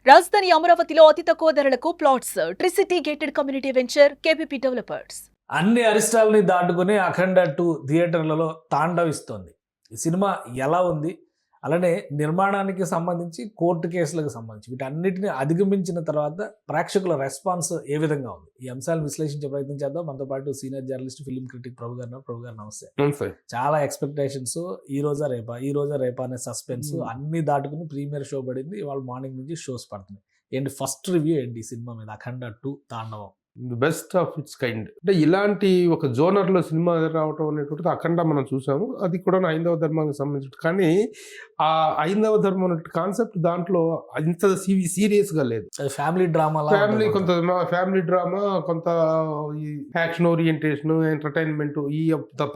రాజధాని అమరావతిలో అతి తక్కువ ధరలకు plots. Tricity gated community venture KPP developers. అన్ని అరిష్టాలని దాటుకుని అఖండ 2 థియేటర్లలో తాండవిస్తోంది. ఈ సినిమా ఎలా ఉంది, అలానే నిర్మాణానికి సంబంధించి, కోర్టు కేసులకు సంబంధించి వీటన్నిటిని అధిగమించిన తర్వాత ప్రేక్షకుల రెస్పాన్స్ ఏ విధంగా ఉంది, ఈ అంశాలను విశ్లేషించే ప్రయత్నం చేద్దాం. మనతో పాటు సీనియర్ జర్నలిస్ట్, ఫిల్మ్ క్రిటిక్ ప్రభు గారు నమస్తే. చాలా ఎక్స్పెక్టేషన్స్, ఈ రోజా రేపా అనే సస్పెన్స్ అన్ని దాటుకుని ప్రీమియర్ షో పడింది. ఇవాళ మార్నింగ్ నుంచి షోస్ పడుతున్నాయి. ఏంటి ఫస్ట్ రివ్యూ ఏంటి ఈ సినిమా మీద, అఖండ 2 తాండవం? The best of it's kind. అంటే ఇలాంటి ఒక జోనర్లో సినిమా రావటం అనేటువంటిది అఖండ మనం చూసాము. అది కూడా ఐదవ ధర్మానికి సంబంధించి. కానీ ఆ ఐదవ ధర్మం అనే కాన్సెప్ట్ దాంట్లో ఇంత సీరియస్గా లేదు. ఫ్యామిలీ డ్రామా, కొంత ఫ్యామిలీ డ్రామా, కొంత ఈ యాక్షన్ ఓరియంటేషన్, ఎంటర్టైన్మెంట్ ఈ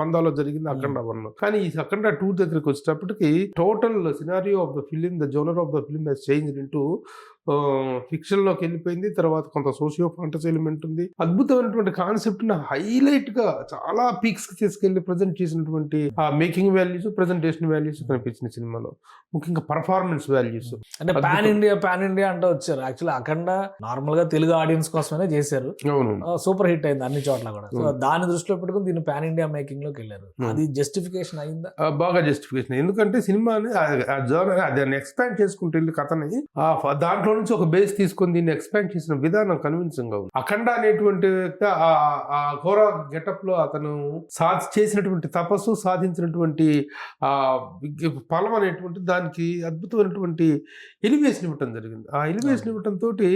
పందాలో జరిగింది అఖండ 1. కానీ ఈ అఖండ 2 దగ్గరికి వచ్చేటప్పటికి total scenario of the film, the genre of the film has changed into ఫిక్షన్లోకి వెళ్ళిపోయింది. తర్వాత కొంత సోషియో ఫాంటసీ ఎలిమెంట్ ఉంది. అద్భుతమైనటువంటి కాన్సెప్ట్ని హైలైట్గా చాలా పీక్స్కి తీసుకెళ్లి ప్రజెంట్ చేసినటువంటి ఆ మేకింగ్ వాల్యూస్, ప్రజెంటేషన్ వాల్యూస్ కనిపించిన సినిమాలో, ముఖ్యంగా పర్ఫార్మెన్స్ వాల్యూస్. అంటే పాన్ ఇండియా అంటే వచ్చారు. యాక్చువల్లీ అఖండ నార్మల్ గా తెలుగు ఆడియన్స్ కోసమే చేశారు. సూపర్ హిట్ అయింది అన్ని చోట్ల కూడా. సో దాన్ని దృష్టిలో పెట్టుకుని దీన్ని పాన్ ఇండియా మేకింగ్ లోకి వెళ్ళారు. అది జస్టిఫికేషన్ అయిందా? బాగా జస్టిఫికేషన్. ఎందుకంటే సినిమాని దాన్ని ఎక్స్పాండ్ చేసుకుంటే కథని దాంట్లో నుంచి ఒక బేస్ తీసుకొని దీన్ని ఎక్స్పాండ్ చేసిన విధానం కన్విన్సింగ్ గా ఉంది. అఖండ అనేటువంటి ఆ ఘోర గెటప్ లో అతను చేసినటువంటి తపస్సు, సాధించినటువంటి ఫలం అనేటువంటి దానికి అద్భుతమైనటువంటి ఎలివేషన్ ఇవ్వటం జరిగింది. ఆ ఎలివేషన్ ఇవ్వటం తోటి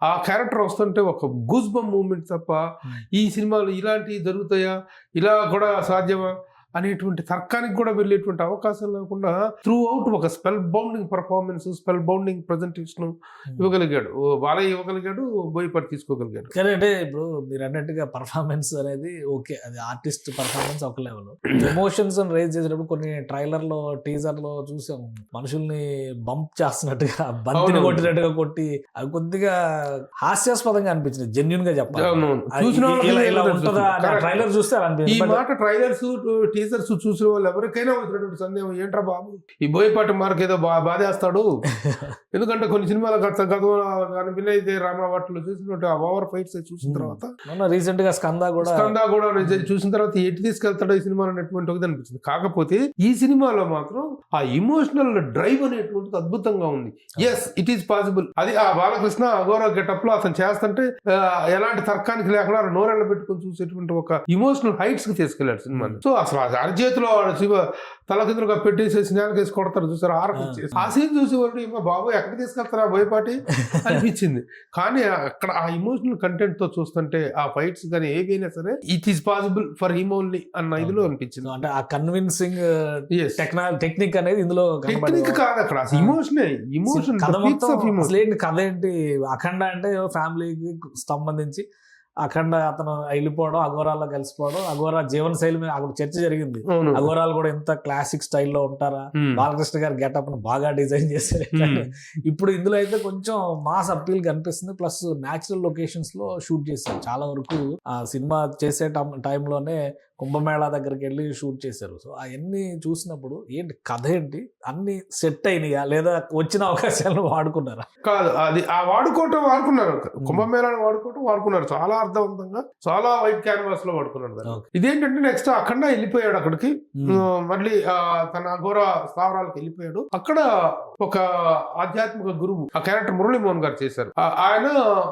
ఆ క్యారెక్టర్ వస్తుంటే ఒక గూస్ బంప్ మూమెంట్ తప్ప ఈ సినిమాలు ఇలాంటివి జరుగుతాయా, ఇలా కూడా సాధ్యమా అనేటువంటి తర్కానికి కూడా వెళ్ళేటువంటి అవకాశం లేకుండా త్రూ అవుట్ ఒక spell bounding performance, spell bounding presentation ఇవ్వగలిగాడు. బాలయ్య ఇవ్వగలిగాడు, బోయపాటి తీసుకోగలిగాడు. కానీ అంటే ఇప్పుడు మీరు అన్నట్టుగా పర్ఫార్మెన్స్ అనేది ఓకే, అది ఆర్టిస్ట్ పర్ఫార్మెన్స్ ఒక లెవెల్. ఎమోషన్స్ రైజ్ చేసేటప్పుడు కొన్ని ట్రైలర్లో, టీజర్లో చూసాం మనుషుల్ని బంప్ చేస్తున్నట్టుగా, బంతిని కొట్టినట్టుగా కొట్టి, అవి కొద్దిగా హాస్యాస్పదంగా అనిపించింది. జెన్యున్ గా చెప్పాలి. ట్రైలర్ చూస్తే ఈ మాట ట్రైలర్స్, టీజర్స్ చూసిన వాళ్ళు ఎవరికైనా వచ్చినటువంటి సందేహం, ఏంట్రా బాబు ఈ బోయపాటి మార్క్ ఏదో బాధేస్తాడు. ఎందుకంటే కొన్ని సినిమాల గతంలో వినయ్ రామావట్లో చూసినట్టు ఆ ఓవర్ ఫైట్స్ చూసిన తర్వాత, రీసెంట్ గా స్కందా కూడా చూసిన తర్వాత ఎటు తీసుకెళ్తాడో ఈ సినిమా అనేటువంటి ఒకటి అనిపించింది. కాకపోతే ఈ సినిమాలో మాత్రం ఆ ఇమోషనల్ డ్రైవ్ అనేటువంటిది అద్భుతంగా ఉంది. Yes, it is possible. అది ఆ బాలకృష్ణ అఘోర గెటప్ లో అతను చేస్తుంటే ఎలాంటి తర్కానికి లేకుండా నోరెళ్ళ పెట్టుకుని చూసేటువంటి ఒక ఇమోషనల్ హైట్స్ కి తీసుకెళ్లాడు సినిమాని. సో అసలు అరచేతిలో శివ తలకిందులుగా పెట్టేసి స్నానకేసి కొడతారు చూసారు, ఆ సీన్ చూసి వాళ్ళు బాబు ఎక్కడ తీసుకెళ్తారా బోయపాటి అనిపించింది. కానీ అక్కడ ఆ ఇమోషనల్ కంటెంట్ తో చూస్తుంటే ఆ ఫైట్స్ కానీ ఏవైనా సరే it is possible for him only అన్న ఇదిలో అనిపించింది. అంటే ఆ కన్విన్సింగ్ టెక్నిక్ అనేది ఇందులో టెక్నిక్ కాదు, అక్కడ ఇమోషన్ కథ ఏంటి. అఖండ అంటే ఫ్యామిలీకి సంబంధించి అఖండ అతను వెళ్ళిపోవడం, అఘోరాల్లో కలిసిపోవడం, అఘోరా జీవన శైలి మీద అక్కడ చర్చ జరిగింది. అఘోరాలు కూడా ఎంత క్లాసిక్ స్టైల్లో ఉంటారా, బాలకృష్ణ గారి గెటప్ ను బాగా డిజైన్ చేశారు. ఇప్పుడు ఇందులో అయితే కొంచెం మాస్ అప్పీల్ కనిపిస్తుంది. ప్లస్ న్యాచురల్ లొకేషన్స్ లో షూట్ చేశారు. చాలా వరకు ఆ సినిమా చేసే టైంలోనే కుంభమేళా దగ్గరికి వెళ్ళి షూట్ చేశారు. సో అవన్నీ చూసినప్పుడు ఏంటి కథ ఏంటి, అన్ని సెట్ అయినాయా లేదా వచ్చిన అవకాశాలను వాడుకున్నారా? కాదు, అది ఆ వాడుకున్నారు. కుంభమేళాను వాడుకున్నారు చాలా అర్థవంతంగా, చాలా వైట్ క్యాన్వాస్ లో వాడుకున్నాడు. ఇదేంటంటే నెక్స్ట్ అఖండ వెళ్ళిపోయాడు అక్కడికి, మళ్ళీ తన అఘోర స్థావరాలకు వెళ్ళిపోయాడు. అక్కడ ఒక ఆధ్యాత్మిక గురువు, ఆ క్యారెక్టర్ మురళీమోహన్ గారు చేశారు. ఆయన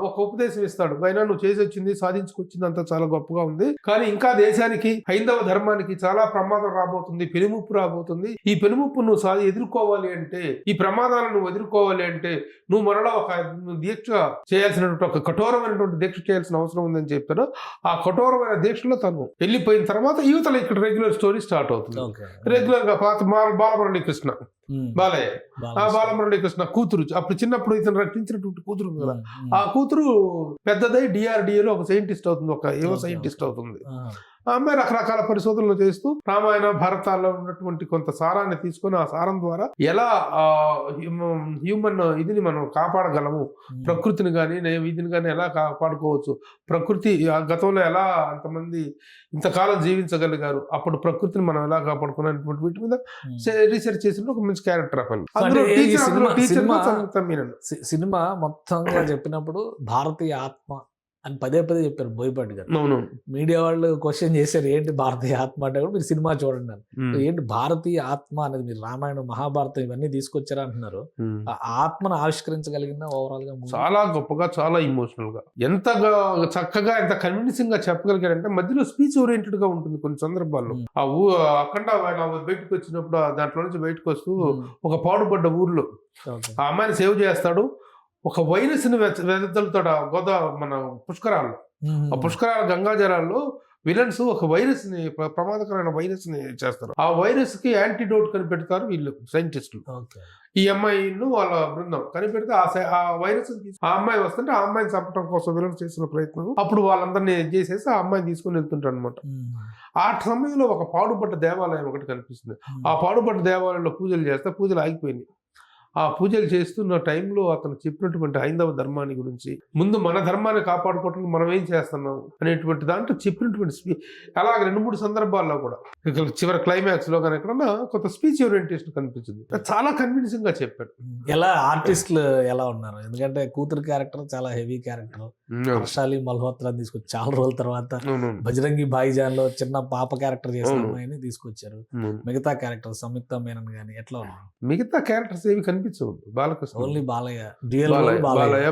ఒక ఉపదేశం ఇస్తాడు, అయినా నువ్వు చేసి వచ్చింది, సాధించుకొచ్చింది అంతా చాలా గొప్పగా ఉంది, కానీ ఇంకా దేశానికి, హైందవ ధర్మానికి చాలా ప్రమాదం రాబోతుంది, పెనుముప్పు రాబోతుంది. ఈ పెనుముప్పు నువ్వు ఎదుర్కోవాలి అంటే, ఈ ప్రమాదాలను నువ్వు ఎదుర్కోవాలి అంటే నువ్వు మరలా ఒక దీక్ష చేయాల్సినటువంటి, ఒక కఠోరమైనటువంటి దీక్ష చేయాల్సిన అవసరం ఉందని చెప్తాడు. ఆ కఠోరమైన దీక్షలో తను వెళ్ళిపోయిన తర్వాత యువతలో ఇక్కడ రెగ్యులర్ స్టోరీ స్టార్ట్ అవుతుంది. రెగ్యులర్ గా పాత బాలమురళీకృష్ణ, బాలయ్య, ఆ బాలమురళీకృష్ణ కూతురు, అప్పుడు చిన్నప్పుడు ఇతను రక్షించినటువంటి కూతురు కదా, ఆ కూతురు పెద్దదై డిఆర్డిఏలో ఒక సైంటిస్ట్ అవుతుంది, ఒక యువ సైంటిస్ట్ అవుతుంది. ఆమె రకరకాల పరిశోధనలు చేస్తూ రామాయణ భారతాల్లో ఉన్నటువంటి కొంత సారాన్ని తీసుకొని ఆ సారం ద్వారా ఎలా హ్యూమన్ ఇదిని మనం కాపాడగలము, ప్రకృతిని కానీ వీధిని కానీ ఎలా కాపాడుకోవచ్చు, ప్రకృతి గతంలో ఎలా అంతమంది ఇంతకాలం జీవించగలిగారు, అప్పుడు ప్రకృతిని మనం ఎలా కాపాడుకునేటువంటి వీటి మీద రీసెర్చ్ చేసిన ఒక డిఫరెన్స్ క్యారెక్టర్ ఆఫ్ అంటే ఈ సినిమా సంయుక్త మీనన్. సినిమా మొత్తంగా చెప్పినప్పుడు భారతీయ ఆత్మ అని పదే పదే చెప్పారు బోయపాటి గారు. అవునవును. మీడియా వాళ్ళు క్వశ్చన్ చేశారు ఏంటి భారతీయ ఆత్మ అంటే కూడా మీరు సినిమా చూడండి అని. ఏంటి భారతీయ ఆత్మ అనేది మీరు రామాయణం మహాభారతం ఇవన్నీ తీసుకొచ్చారా అంటున్నారు. ఆ ఆత్మను ఆవిష్కరించగలిగిందా ఓవరాల్ గా movie? చాలా గొప్పగా, చాలా ఇమోషనల్ గా, ఎంతగా చక్కగా, ఎంత కన్విన్సింగ్ గా చెప్పగలిగారంటే మధ్యలో స్పీచ్ ఓరియంటెడ్ గా ఉంటుంది కొన్ని సందర్భాల్లో. ఆ అఖండ బయటకు వచ్చినప్పుడు దాంట్లో నుంచి బయటకు వస్తూ ఒక పాడుపడ్డ ఊర్లో Okay. ఆ అమ్మాయిని సేవ్ చేస్తాడు. ఒక వైరస్ ని వెదజల్లుతాడు మన పుష్కరాల్లో. ఆ పుష్కరాల గంగాజలాల్లో విలన్స్ ఒక వైరస్ ని, ప్రమాదకరమైన వైరస్ ని చేస్తారు. ఆ వైరస్ కి యాంటీడోట్ కనిపెడతారు వీళ్ళు సైంటిస్టులు. Okay. ఈ అమ్మాయిను వాళ్ళ బృందం కనిపెడితే ఆ వైరస్ ఆ అమ్మాయి వస్తుంటే ఆ అమ్మాయిని చంపడం కోసం విలన్స్ చేసిన ప్రయత్నం. అప్పుడు వాళ్ళందరినీ చేసేసి ఆ అమ్మాయిని తీసుకుని వెళ్తుంటారు అనమాట. ఆ సమయంలో ఒక పాడుపడ్డ దేవాలయం ఒకటి కనిపిస్తుంది. ఆ పాడుపడ్డ దేవాలయంలో పూజలు చేస్తే పూజలు ఆగిపోయినాయి. ఆ పూజలు చేస్తున్న టైంలో అతను చెప్పినటువంటి హైందవ ధర్మాన్ని గురించి, ముందు మన ధర్మాన్ని కాపాడుకోవడానికి మనం ఏం చేస్తున్నాం అనేటువంటి దాంట్లో చెప్పినటువంటి అలాగే 2-3 సందర్భాల్లో కూడా చివరి క్లైమాక్స్ లో కానీ ఎక్కడన్నా కొంత స్పీచ్ ఓరియంటేషన్ కనిపించింది. చాలా కన్విన్సింగ్ గా చెప్పాడు. ఎలా ఆర్టిస్టులు ఎలా ఉన్నారు? ఎందుకంటే కూతురు క్యారెక్టర్ చాలా హెవీ క్యారెక్టర్. హర్షాలి మల్హోత్రా తీసుకొచ్చి చాలా రోజుల తర్వాత బజరంగి భాయిజాన్ లో చిన్న పాప క్యారెక్టర్ చేసిన అమ్మాయిని తీసుకొచ్చారు. మిగతా క్యారెక్టర్ సంయుక్త మేనన్ గానీ ఎట్లా ఉన్నారు? మిగతా క్యారెక్టర్స్ ఏవి కనిపించవు. బాలకృష్ణ ఓన్లీ బాలయ్య,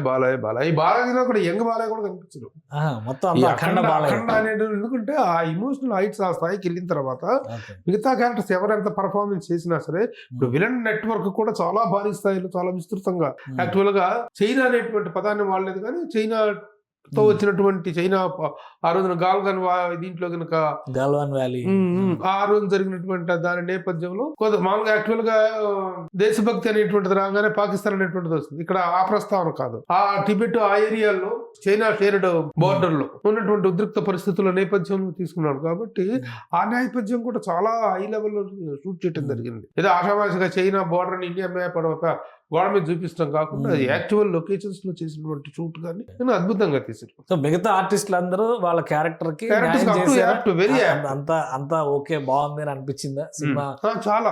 బాలయ్య కూడా యంగ్ బాలయ్య కూడా కనిపించదు. మొత్తం అఖండ అనేది ఎందుకంటే ఆ ఇమోషనల్ హైట్స్ ఆ స్థాయికి వెళ్ళిన తర్వాత మిగతా క్యారెక్టర్స్ ఎవరెంత పర్ఫార్మెన్స్ చేసినా సరే, ఇప్పుడు విలన్ నెట్వర్క్ కూడా చాలా భారీ స్థాయిలో, చాలా విస్తృతంగా, యాక్చువల్ గా చైనా అనేటువంటి పదాన్ని వాడలేదు కానీ చైనా తో వచ్చినటువంటి చైనా ఆ రోజున గాల్వాన్ దీంట్లో కనుక గాల్వాన్ వ్యాలీ ఆ రోజు జరిగినటువంటి దాని నేపథ్యంలో మామూలుగా యాక్చువల్ గా దేశభక్తి అనేటువంటిది రాగానే పాకిస్తాన్ అనేటువంటిది వస్తుంది. ఇక్కడ ఆ ప్రస్తావన కాదు. ఆ టిబెట్ ఆ ఏరియాలో చైనా షేర్డ్ బోర్డర్ లో ఉన్నటువంటి ఉద్రిక్త పరిస్థితుల నేపథ్యంలో తీసుకున్నాడు కాబట్టి ఆ నేపథ్యం కూడా చాలా హై లెవెల్లో షూట్ చేయడం జరిగింది. ఏదో ఆషామాషిగా చైనా బోర్డర్ ఇండియా మ్యాప్ గోడ మీద చూపిస్తాం కాకుండా అది యాక్చువల్ లొకేషన్స్ లో చేసినటువంటి షూట్ కానీ అద్భుతంగా తీసారు. సో మిగతా ఆర్టిస్టులు అందరూ వాళ్ళ క్యారెక్టర్ కి అంతా ఓకే బాగుంది అని అనిపించిందా సినిమా? చాలా.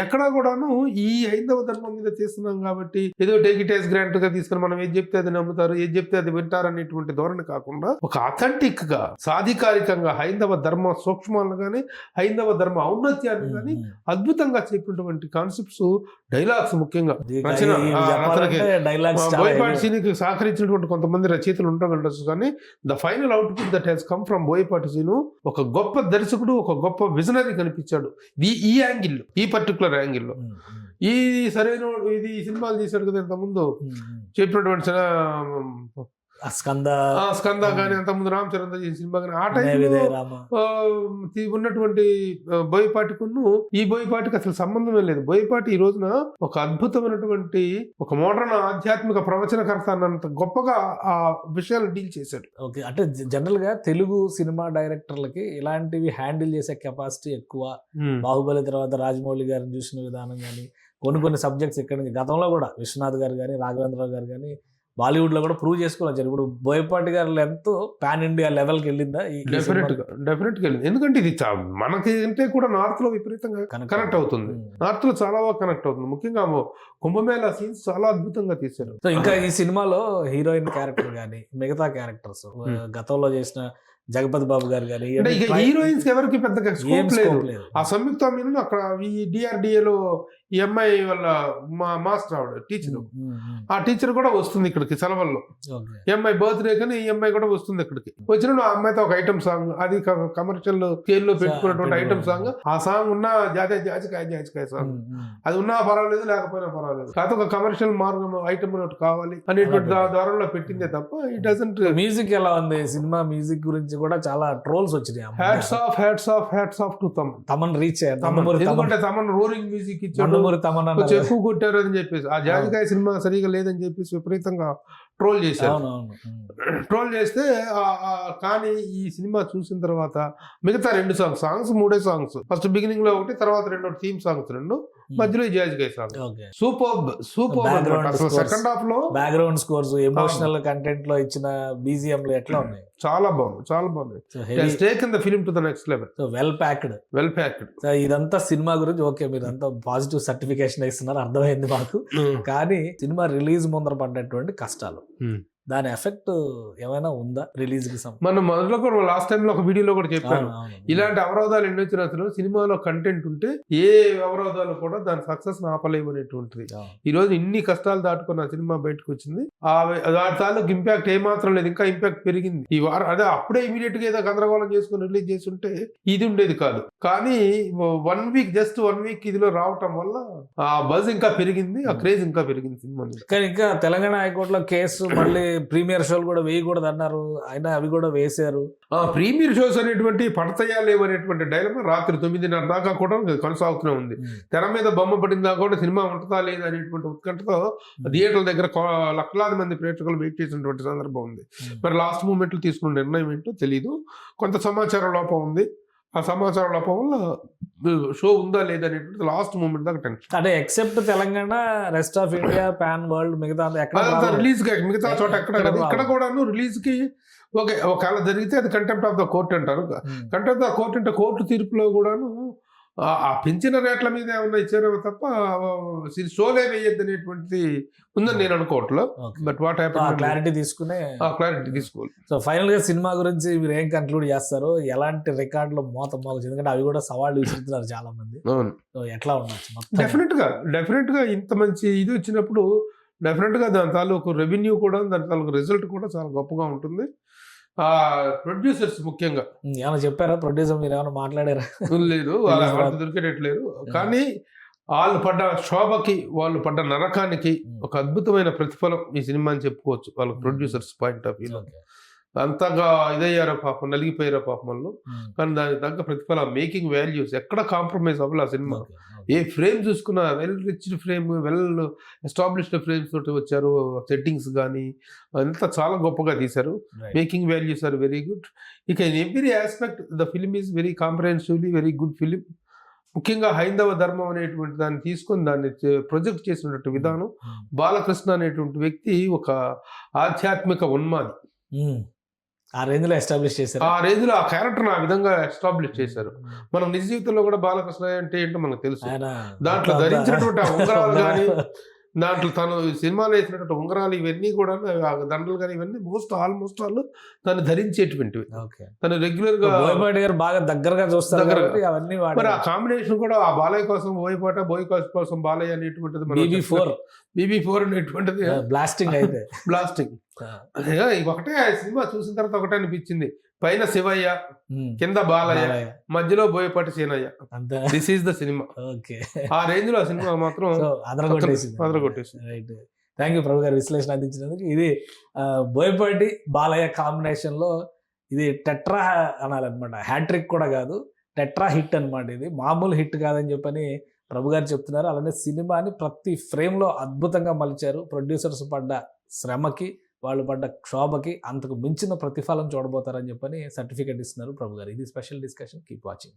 ఎక్కడా కూడాను ఈ హైందవ ధర్మం మీద తీస్తున్నాం కాబట్టి ఏదో టేక్ ఇట్ యాజ్ గ్రాంట్ గా తీసుకుని మనం ఏది చెప్తే అది నమ్ముతారు, ఏది చెప్తే అది వింటారు అనేటువంటి ధోరణి కాకుండా ఒక అథెంటిక్ గా, సాధికారికంగా హైందవ ధర్మ సూక్ష్మాలను కానీ హైందవ ధర్మ ఔన్నత్యాన్ని కానీ అద్భుతంగా చెప్పినటువంటి కాన్సెప్ట్స్, డైలాగ్స్ ముఖ్యంగా బోయపాటి సీనికి సహకరించినటువంటి కొంతమంది రచయితలు ఉండగలరు కానీ the final output that he's come from Boyapati Seenu ఒక గొప్ప దర్శకుడు, ఒక గొప్ప విజనరీ కనిపించాడు. ఈ యాంగిల్, ఈ పర్టికులర్ యాంగిల్లో ఈ సరైన ఇది సినిమాలు తీశాడు కదా ఇంతకుముందు చెప్పినటువంటి స్కంద కానీ అంతకుముందు రామ్ చరణ్ చేసిన సినిమా కానీ ఆ టైంలో ఉన్నటువంటి బోయపాటికును ఈ బోయపాటికి అసలు సంబంధమే లేదు. బోయపాటి ఈ రోజున ఒక అద్భుతమైనటువంటి ఒక మోడర్న్ ఆధ్యాత్మిక ప్రవచనకర్త అన్నంత గొప్పగా ఆ విషయాలు డీల్ చేశాడు. ఓకే, అంటే జనరల్ గా తెలుగు సినిమా డైరెక్టర్లకి ఇలాంటివి హ్యాండిల్ చేసే కెపాసిటీ ఎక్కువ. బాహుబలి తర్వాత రాజమౌళి గారిని చూసిన విధానం కానీ కొన్ని సబ్జెక్ట్స్ ఇక్కడ గతంలో కూడా విశ్వనాథ్ గారు కానీ రాఘవేంద్రరావు గారు కానీ బాలీవుడ్ లో కూడా ప్రూవ్ చేసుకోవచ్చు. ఇప్పుడు బోయపాటి గారు ఎంతో పాన్ ఇండియా లెవెల్కి వెళ్ళిందా? డెఫినెట్ గా వెళ్ళింది. ఎందుకంటే ఇది మనకి అంటే కూడా నార్త్ లో విపరీతంగా కనెక్ట్ అవుతుంది. నార్త్ లో చాలా బాగా కనెక్ట్ అవుతుంది. ముఖ్యంగా కుంభమేళా సీన్స్ చాలా అద్భుతంగా తీశారు. సో ఇంకా ఈ సినిమాలో హీరోయిన్ క్యారెక్టర్ కానీ మిగతా క్యారెక్టర్స్ గతంలో చేసిన జగపతి బాబు గారు కానీ హీరోయిన్స్ ఎవరికి పెద్దగా స్కోప్ లేదు. ఆ సంయుక్త మీనన్ అక్కడ ఈ డిఆర్డిఏలో ఈ అమ్మాయి వాళ్ళ మాస్టర్ ఆవిడ టీచర్, ఆ టీచర్ కూడా వస్తుంది ఇక్కడికి సెలవుల్లో. ఈ అమ్మాయి బర్త్డే కానీ ఈ అమ్మాయి కూడా వస్తుంది ఇక్కడికి. వచ్చిన ఆ అమ్మాయితో ఒక ఐటమ్ సాంగ్, అది కమర్షియల్ స్కేల్ లో పెట్టుకున్నటువంటి ఐటమ్ సాంగ్. ఆ సాంగ్ ఉన్న జాజికాయ సాంగ్ అది ఉన్నా పర్వాలేదు, లేకపోయినా పర్వాలేదు, కాకపోతే ఒక కమర్షియల్ మార్గం ఐటమ్ కావాలి అనేటువంటి ధోరణిలో పెట్టిందే తప్ప ఇట్ డజంట్. మ్యూజిక్ ఎలా ఉంది? సినిమా మ్యూజిక్ గురించి కూడా చాలా ట్రోల్స్ వచ్చినాయి. Hats off to Thaman reach ఎందుకంటే తమన్ రోరింగ్ మ్యూజిక్ ఇచ్చాడు, ఎక్కువ కొట్టారు అని చెప్పేసి. ఆ జాజికాయ సినిమా సరిగా లేదని చెప్పేసి విపరీతంగా ట్రోల్ చేశారు. అవునవును. ట్రోల్ చేస్తే కానీ ఈ సినిమా చూసిన తర్వాత మిగతా 2 సాంగ్స్ 3 సాంగ్స్, ఫస్ట్ బిగినింగ్ లో ఒకటి, తర్వాత 2 థీమ్ సాంగ్స్ 2, మధ్యలో ఈ జాజ్ గై సాంగ్. సూపర్ అసలు సెకండ్ హాఫ్ లో బ్యాక్గ్రౌండ్ స్కోర్స్, ఎమోషనల్ కంటెంట్ లో ఇచ్చిన BGM లు ఎట్లా ఉన్నాయి? చాలా బాగుంది. Taken the film to the next level. Well packed. ఇదంతా సినిమా గురించి ఓకే, మీరు అంతా పాజిటివ్ సర్టిఫికేషన్ ఇస్తున్నారు, అర్థమైంది మాకు. కానీ సినిమా రిలీజ్ ముందర పడ్డటువంటి కష్టాలు, దాని ఎఫెక్ట్ ఏమైనా ఉందా రిలీజ్ కి? మనం మొదట్లో కూడా లాస్ట్ టైం లో ఒక వీడియోలో కూడా చెప్పాను, ఇలాంటి అవరోధాలు ఎన్ని వచ్చినా అసలు సినిమాలో కంటెంట్ ఉంటే ఏ అవరోధాలు కూడా దాని సక్సెస్ ఆపలేవు అనేటువంటిది. ఈ రోజు ఇన్ని కష్టాలు దాటుకున్న సినిమా బయటకు వచ్చింది, వాటి తాలూకు ఇంపాక్ట్ ఏమాత్రం లేదు, ఇంకా ఇంపాక్ట్ పెరిగింది. ఈ వారం అదే అప్పుడే ఇమీడియట్ గా ఏదో గందరగోళం చేసుకుని రిలీజ్ చేసి ఉంటే ఇది ఉండేది కాదు. కానీ 1 వీక్ జస్ట్ 1 వీక్ ఇదిలో రావటం వల్ల ఆ బజ్ ఇంకా పెరిగింది, ఆ క్రేజ్ ఇంకా పెరిగింది సినిమా. కానీ ఇంకా తెలంగాణ హైకోర్టులో కేసు మళ్ళీ ప్రీమియర్ షోలు కూడా వేయకూడదు అన్నారు, అయినా అవి కూడా వేసారు. ప్రీమియర్ షోస్ అనేటువంటి పడతాయా లేవనేటువంటి డైలమా రాత్రి 9:30 దాకా కూడా కొనసాగుతూనే ఉంది. తెర మీద బొమ్మ పడిందా కూడా సినిమా ఉంటుందా లేదా అనేటువంటి ఉత్కంఠతో థియేటర్ల దగ్గర లక్షలాది మంది ప్రేక్షకులు వెయిట్ చేసినటువంటి సందర్భం ఉంది. మరి లాస్ట్ మూమెంట్ లో తీసుకున్న నిర్ణయం ఏంటో తెలియదు, కొంత సమాచార లోపం ఉంది. ఆ సమాచార లోపం వల్ల షో ఉందా లేదా అనేటువంటి లాస్ట్ మూమెంట్ దాకా టెన్షన్. అంటే except Telangana, rest of India, pan world మిగతా రిలీజ్ మిగతా చోట ఇక్కడ కూడాను రిలీజ్ కి ఒకవేళ జరిగితే అది కంటెంప్ట్ ఆఫ్ ద కోర్ట్ అంటారు. కంటెంప్ట్ ఆఫ్ కోర్ట్ అంటే కోర్టు తీర్పులో కూడాను ఆ పెంచిన రేట్ల మీద ఏమన్నా ఇచ్చారో తప్ప షోలే వేయద్దు అనేటువంటిది ఉందని నేను అనుకోవట్లేదు. బట్ వాట్ క్లారిటీ తీసుకోవాలి. సో ఫైనల్ గా సినిమా గురించి మీరు ఏం కన్క్లూడ్ చేస్తారు? ఎలాంటి రికార్డులు మోగుతుంది? ఎందుకంటే అవి కూడా సవాళ్ళు విసురుతున్నారు చాలా మంది. సో ఎట్లా ఉండొచ్చు? డెఫినెట్ గా ఇంత మంచి ఇది వచ్చినప్పుడు డెఫినెట్ గా దాని తాలూకు రెవెన్యూ కూడా, దాని తాలూకు రిజల్ట్ కూడా చాలా గొప్పగా ఉంటుంది. ప్రొడ్యూసర్స్ ముఖ్యంగా ఏమైనా చెప్పారా? ప్రొడ్యూసర్ మీరు ఏమైనా మాట్లాడారా? లేదు, వాళ్ళు దొరికేటట్లేదు. కానీ వాళ్ళు పడ్డ శోభకి, వాళ్ళు పడ్డ నరకానికి ఒక అద్భుతమైన ప్రతిఫలం ఈ సినిమా అని చెప్పుకోవచ్చు. వాళ్ళ ప్రొడ్యూసర్స్ పాయింట్ ఆఫ్ వ్యూ అంతగా ఇదయ్యారో పాపం, నలిగిపోయారో పాపం వాళ్ళు. కానీ దానికి తగ్గ ప్రతిఫలం, మేకింగ్ వాల్యూస్ ఎక్కడ కాంప్రమైజ్ అవ్వాలి ఆ సినిమా. ఏ ఫ్రేమ్ చూసుకున్నా well riched frame, well established frames తోటి వచ్చారు. సెట్టింగ్స్ కానీ అంతా చాలా గొప్పగా తీశారు. Making values are very good. ఇక in every aspect the film is very comprehensively very good film. ముఖ్యంగా హైందవ ధర్మం అనేటువంటి దాన్ని తీసుకొని దాన్ని ప్రొజెక్ట్ చేసినటువంటి విధానం, బాలకృష్ణ అనేటువంటి వ్యక్తి ఒక ఆధ్యాత్మిక ఉన్మాది. ఆ రేంజ్ లో ఎస్టాబ్లిష్ చేశారు. ఆ రేంజ్ లో ఆ క్యారెక్టర్ ఆ విధంగా ఎస్టాబ్లిష్ చేశారు. మనం నిజ జీవితంలో కూడా బాలకృష్ణ అంటే ఏంటో మనకు తెలుసు. దాంట్లో ధరించినటువంటి ఉంగరాలు కానీ, దాంట్లో తను సినిమాలో వేసినటువంటి ఉంగరాలు ఇవన్నీ కూడా, దండలు కానీ ఇవన్నీ ఆల్మోస్ట్ ఆల్ తను ధరించేటువంటివి. తను రెగ్యులర్ గా బాగా దగ్గరగా చూస్తారు. మరి ఆ కాంబినేషన్ కూడా ఆ బాలయ్య కోసం బోయపాట, బోయపాట కోసం బాలయ్య అనేటువంటిది BB4 అనేటువంటిది బ్లాస్టింగ్. ఒకటే సినిమా చూసిన తర్వాత ఒకటే అనిపించింది, పైన శివయ్య, కింద బాలయ్య, మధ్యలో Boyapati Seenayya. This is the cinema. ఆ రేంజ్ లో ఆ సినిమా మాత్రం అదరగొట్టేసింది. థ్యాంక్ యూ ప్రభు గారు విశ్లేషణ అందించినందుకు. ఇది బోయపాటి బాలయ్య కాంబినేషన్ లో ఇది టెట్రా అనాలన్నమాట. హ్యాట్రిక్ కూడా కాదు, టెట్రా హిట్ అనమాట. ఇది మామూలు హిట్ కాదని చెప్పని ప్రభు గారు చెప్తున్నారు. అలానే సినిమాని ప్రతి ఫ్రేమ్ లో అద్భుతంగా మలిచారు. ప్రొడ్యూసర్స్ పడ్డ శ్రమకి, వాళ్ళు పడ్డ క్షోభకి అంతకు మించిన ప్రతిఫలం చూడబోతారని చెప్పని సర్టిఫికేట్ ఇస్తున్నారు ప్రభు గారు. ఇది స్పెషల్ డిస్కషన్. Keep watching.